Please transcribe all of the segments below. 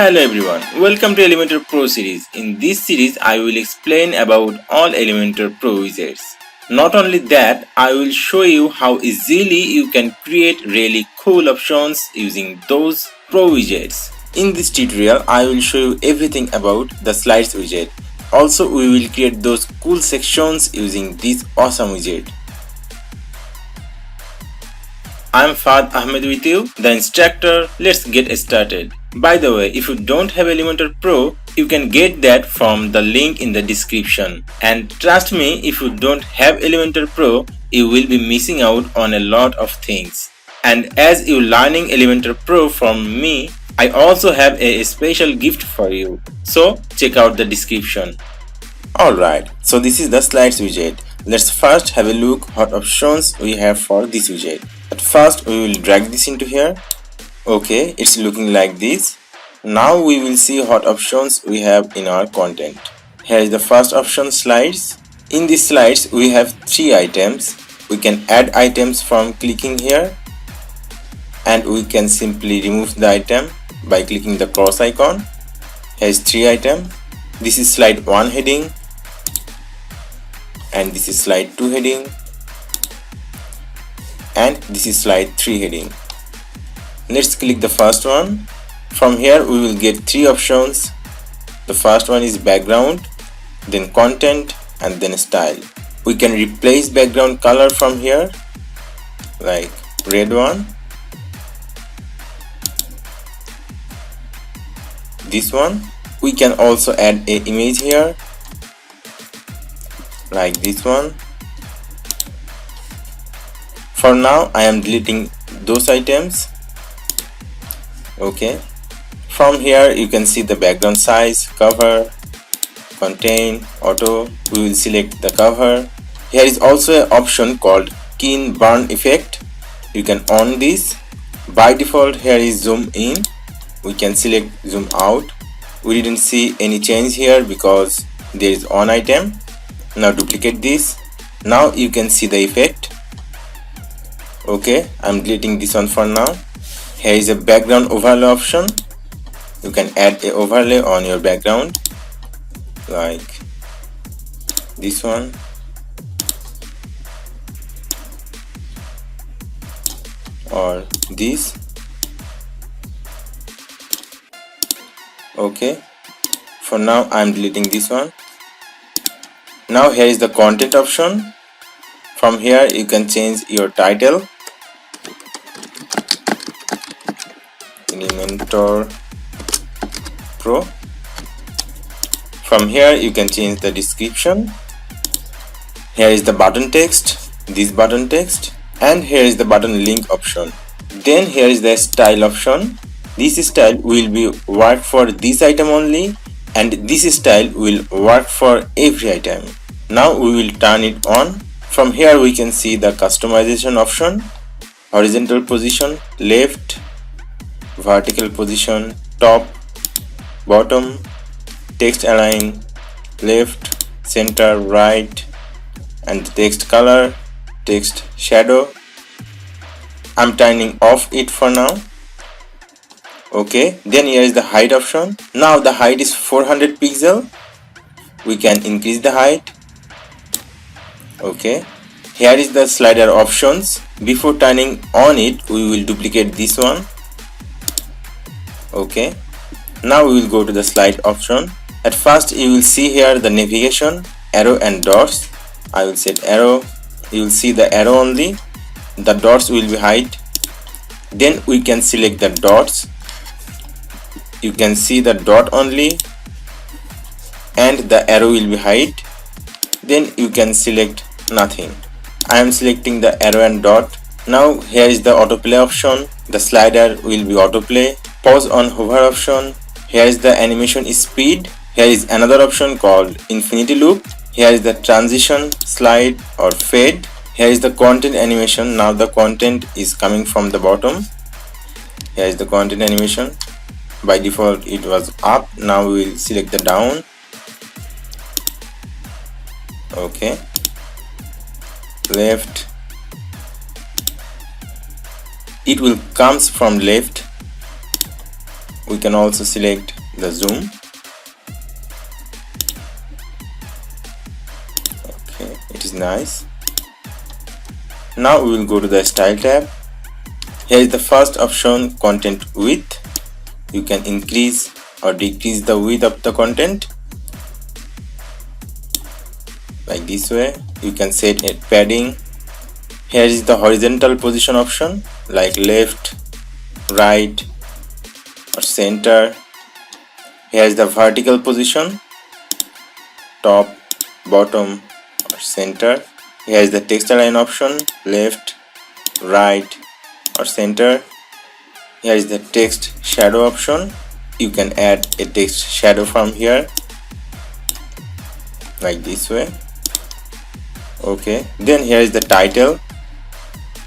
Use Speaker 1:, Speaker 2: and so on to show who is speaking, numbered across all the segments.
Speaker 1: Hello everyone, welcome to Elementor Pro series. In this series, I will explain about all Elementor Pro widgets. Not only that, I will show you how easily you can create really cool options using those Pro widgets. In this tutorial, I will show you everything about the Slides widget. Also, we will create those cool sections using this awesome widget. I'm Fahd Ahmed with you, the instructor. Let's get started. By the way, if you don't have Elementor Pro, you can get that from the link in the description. And trust me, if you don't have Elementor Pro, you will be missing out on a lot of things. And as you're learning Elementor Pro from me, I also have a special gift for you. So check out the description. Alright, so this is the Slides widget. Let's first have a look what options we have for this widget. At first we will drag this into here. Okay, it's looking like this. Now we will see what options we have in our content. Here is the first option, slides. In these slides we have 3 items. We can add items from clicking here, and we can simply remove the item by clicking the cross icon. Here is 3 items. This is slide 1 heading, and this is slide 2 heading, and this is slide 3 heading. Let's click the first one. From here we will get 3 options. The first one is background, then content, and then style. We can replace background color from here, like red one, this one. We can also add an image here, like this one. For now I am deleting those items. Okay, from here you can see the background size, cover, contain, auto. We will select the cover. Here is also an option called keen burn effect. You can on this. By default here is zoom in. We can select zoom out. We didn't see any change here because there is on item. Now duplicate this. Now you can see the effect. Okay, I'm deleting this one for now. Here is a background overlay option. You can add a overlay on your background, like this one, or this. Okay, for now I'm deleting this one. Now here is the content option. From here you can change your title, Elementor Pro. From here you can change the description. Here is the button text, this button text, and here is the button link option. Then here is the style option. This style will be work for this item only, and this style will work for every item. Now we will turn it on. From here we can see the customization option, horizontal position, left, vertical position, top, bottom, text align, left, center, right, and text color, text shadow. I'm turning off it for now. Okay, then here is the height option. Now the height is 400 pixel. We can increase the height. Okay, here is the slider options. Before turning on it, we will duplicate this one. Okay, now we will go to the slide option. At first you will see here the navigation, arrow and dots. I will set arrow. You will see the arrow only. The dots will be hide. Then we can select the dots. You can see the dot only, and the arrow will be hide. Then you can select nothing. I am selecting the arrow and dot. Now here is the autoplay option. The slider will be autoplay. Pause on hover option. Here is the animation speed. Here is another option called infinity loop. Here is the transition, slide, or fade. Here is the content animation. Now the content is coming from the bottom. Here is the content animation. By default it was up. Now we will select the down. Okay, left. It will comes from left. We can also select the zoom. Okay, it is nice. Now we will go to the style tab. Here is the first option, content width. You can increase or decrease the width of the content like this way. You can set a padding. Here is the horizontal position option like left, right or center. Here is the vertical position, top, bottom or center. Here is the text align option, left, right or center. Here is the text shadow option. You can add a text shadow from here like this way. Okay, then here is the title.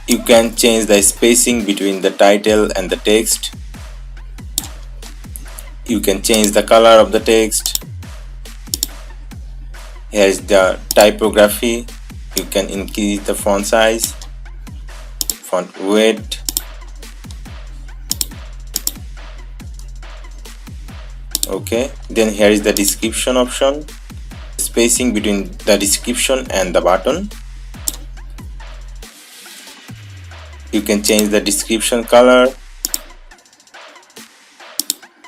Speaker 1: You can change the spacing between the title and the text. You can change the color of the text. Here is the typography. You can increase the font size, font weight. Okay, then here is the description option, spacing between the description and the button. You can change the description color.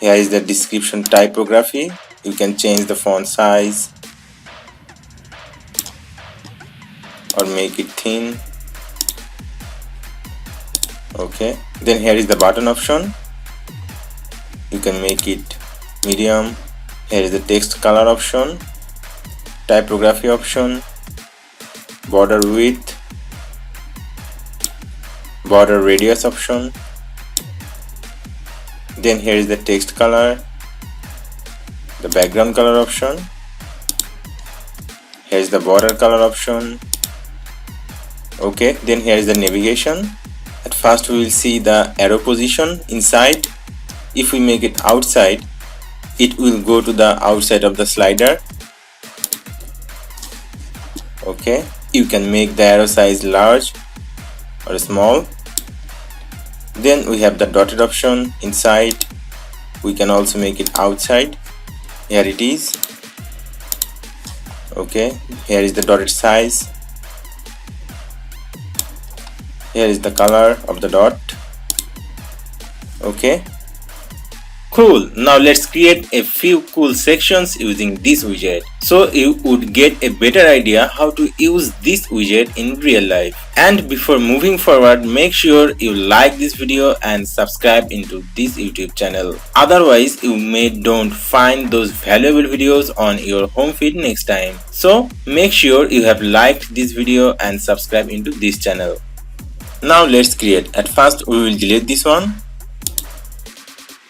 Speaker 1: Here is the description typography. You can change the font size or make it thin. Okay, then here is the button option. You can make it medium. Here is the text color option, typography option, border width, border radius option. Then here is the text color, the background color option. Here is the border color option. Okay, then here is the navigation. At first we will see the arrow position inside. If we make it outside, it will go to the outside of the slider. Okay, you can make the arrow size large or small. Then we have the dotted option inside. We can also make it outside. Here it is. Okay, here is the dotted size. Here is the color of the dot. Okay, cool. Now let's create a few cool sections using this widget, so you would get a better idea how to use this widget in real life. And before moving forward, make sure you like this video and subscribe into this YouTube channel. Otherwise, you may don't find those valuable videos on your home feed next time. So make sure you have liked this video and subscribe into this channel. Now let's create. At first we will delete this one.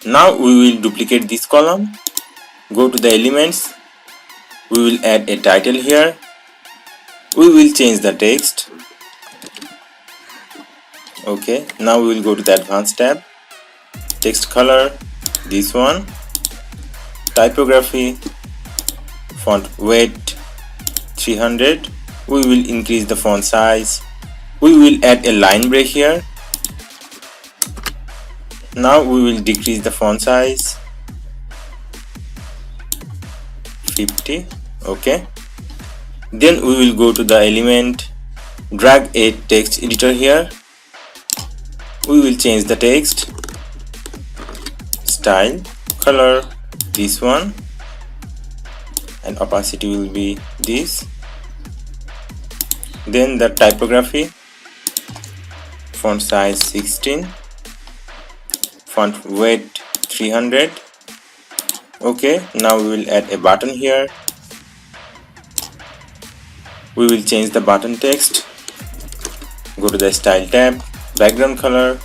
Speaker 1: Now we will duplicate this column. Go to the elements. We will add a title here. We will change the text. Okay, now we will go to the advanced tab. Text color, this one. Typography, font weight 300. We will increase the font size. We will add a line break here. Now we will decrease the font size 50. Okay, then we will go to the element, drag a text editor here. We will change the text, style, color, this one, and opacity will be this. Then the typography, font size 16, font weight 300. Okay, now we will add a button here. We will change the button text. Go to the style tab, background color,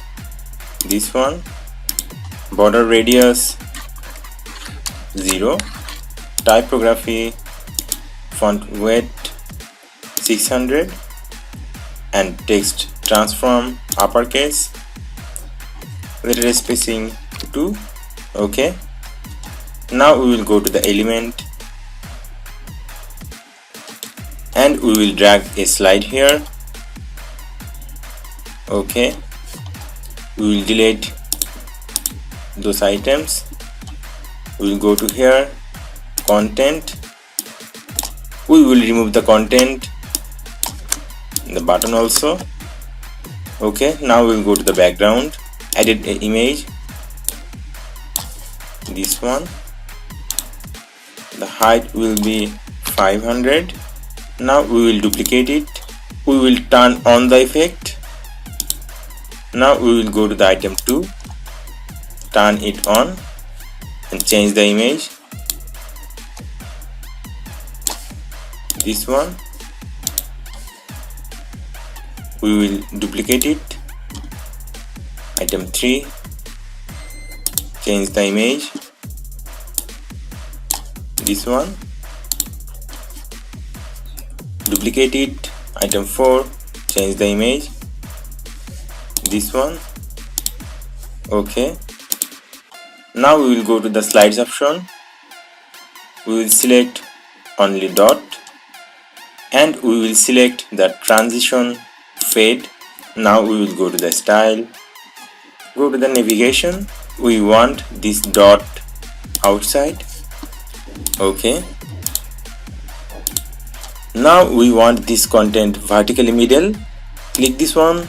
Speaker 1: this one, border radius 0, typography, font weight 600, and text transform uppercase, letter spacing 2. Okay, now we will go to the element and we will drag a slide here. Okay, we will delete those items. We will go to here, content. We will remove the content, the button also. Okay, now we will go to the background, edit an image, this one. The height will be 500. Now we will duplicate it. We will turn on the effect. Now we will go to the item 2, turn it on and change the image. This one. We will duplicate it. Item 3, change the image. This one. Duplicate it. Item 4, change the image. This one. Okay. Now we will go to the slides option. We will select only dot and we will select the transition fade. Now we will go to the style, go to the navigation. We want this dot outside. Okay. Now we want this content vertically middle. Click this one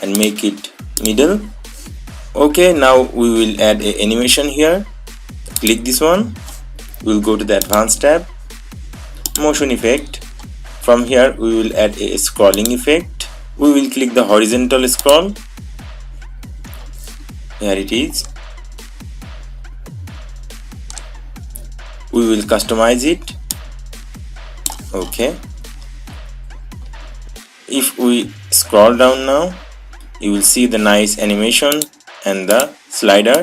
Speaker 1: and make it middle. Okay, now we will add an animation here. Click this one. We will go to the advanced tab, motion effect. From here we will add a scrolling effect. We will click the horizontal scroll. Here it is. We will customize it. Okay. If we scroll down now, you will see the nice animation and the slider.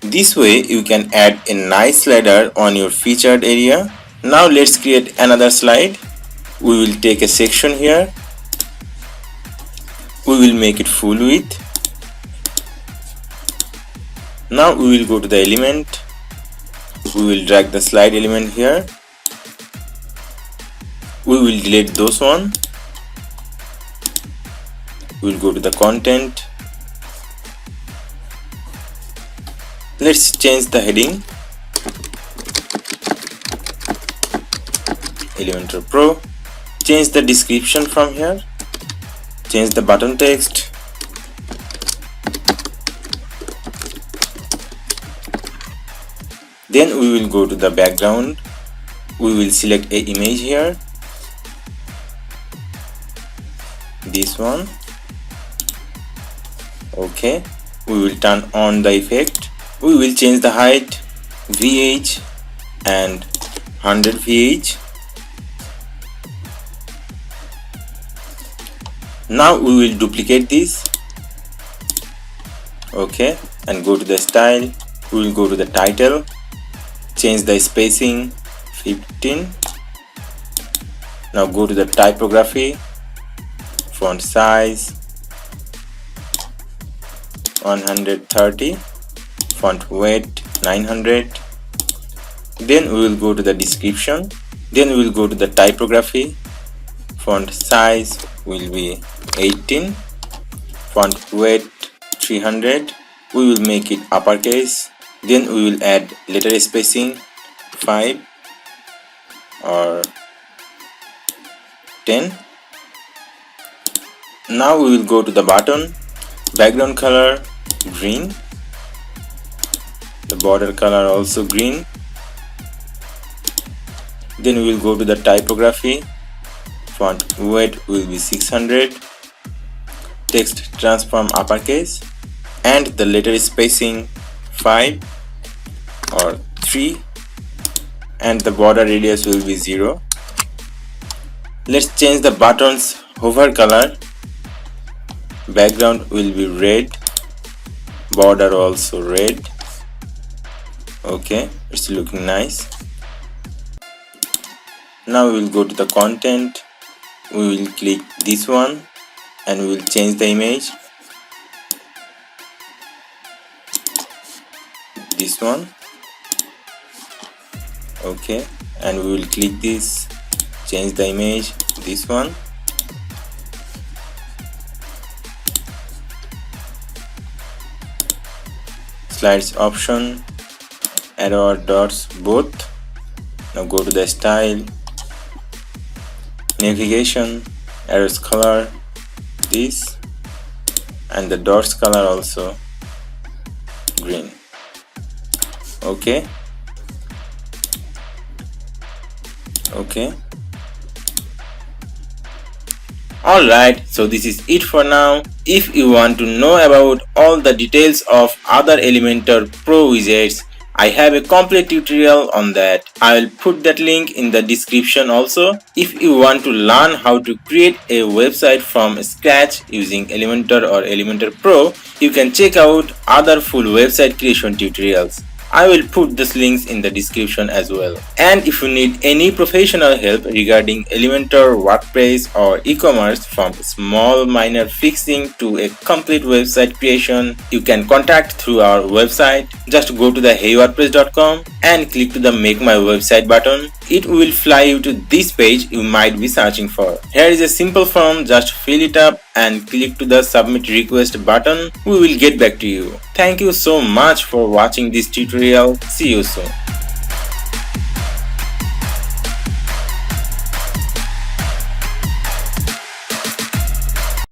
Speaker 1: This way you can add a nice slider on your featured area. Now let's create another slide. We will take a section here. We will make it full width. Now we will go to the element. We will drag the slide element here. We will delete those one. We will go to the content. Let's change the heading. Elementor Pro. Change the description from here. Change the button text. Then we will go to the background. We will select an image here. This one. Okay. We will turn on the effect. We will change the height, VH and 100 VH. Now we will duplicate this. Okay, and go to the style. We will go to the title. Change the spacing 15. Now go to the typography, font size 130, font weight 900. Then we will go to the description. Then we will go to the typography. Font size will be 18, font weight 300. We will make it uppercase. Then we will add letter spacing 5 or 10. Now we will go to the button. Background color green, the border color also green. Then we will go to the typography. Font weight will be 600. Text transform uppercase and the letter spacing 5 or 3 and the border radius will be 0. Let's change the button's hover color. Background will be red, border also red. Okay, it's looking nice. Now we will go to the content. We will click this one and we will change the image. This one. Okay, and we will click this, change the image, this one. slides option, arrow or dots both. Now go to the style, navigation, arrows color, this, and the dots color also green. Okay. Alright, so this is it for now. If you want to know about all the details of other Elementor Pro widgets, I have a complete tutorial on that. I will put that link in the description also. If you want to learn how to create a website from scratch using Elementor or Elementor Pro, you can check out other full website creation tutorials. I will put these links in the description as well. And if you need any professional help regarding Elementor, WordPress or e-commerce, from small minor fixing to a complete website creation, you can contact through our website. Just go to the heywordpress.com and click to the Make My Website button. It will fly you to this page you might be searching for. Here is a simple form, just fill it up and click to the Submit Request button. We will get back to you. Thank you so much for watching this tutorial. See you soon.